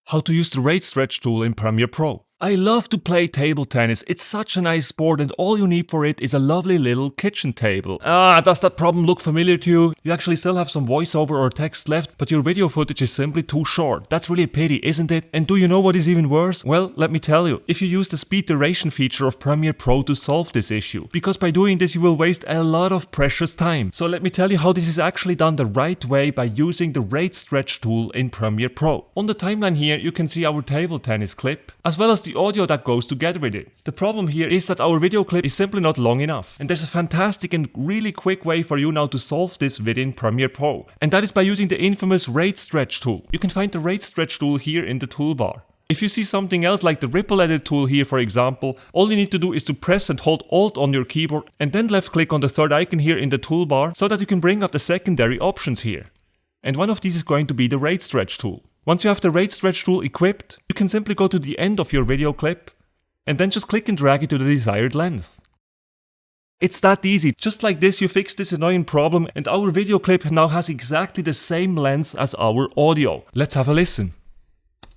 How to use the rate stretch tool in Premiere Pro. I love to play table tennis, it's such a nice sport and all you need for it is a lovely little kitchen table. Does that problem look familiar to you? You actually still have some voiceover or text left, but your video footage is simply too short. That's really a pity, isn't it? And do you know what is even worse? Well, let me tell you, if you use the speed duration feature of Premiere Pro to solve this issue, because by doing this you will waste a lot of precious time. So let me tell you how this is actually done the right way by using the rate stretch tool in Premiere Pro. On the timeline here you can see our table tennis clip, as well as the audio that goes together with it. The problem here is that our video clip is simply not long enough, and there's a fantastic and really quick way for you now to solve this within Premiere Pro, and that is by using the infamous rate stretch tool. You can find the rate stretch tool here in the toolbar. If you see something else like the ripple edit tool here for example, all you need to do is to press and hold Alt on your keyboard and then left click on the third icon here in the toolbar so that you can bring up the secondary options here. And one of these is going to be the rate stretch tool. Once you have the rate stretch tool equipped, you can simply go to the end of your video clip and then just click and drag it to the desired length. It's that easy. Just like this you fix this annoying problem and our video clip now has exactly the same length as our audio. Let's have a listen.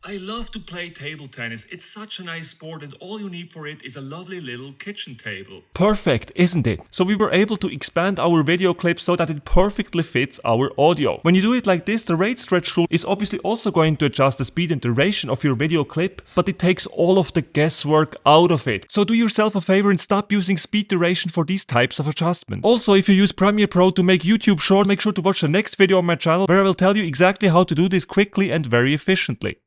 I love to play table tennis, it's such a nice sport and all you need for it is a lovely little kitchen table. Perfect, isn't it? So we were able to expand our video clip so that it perfectly fits our audio. When you do it like this, the rate stretch tool is obviously also going to adjust the speed and duration of your video clip, but it takes all of the guesswork out of it. So do yourself a favor and stop using speed duration for these types of adjustments. Also, if you use Premiere Pro to make YouTube shorts, make sure to watch the next video on my channel where I will tell you exactly how to do this quickly and very efficiently.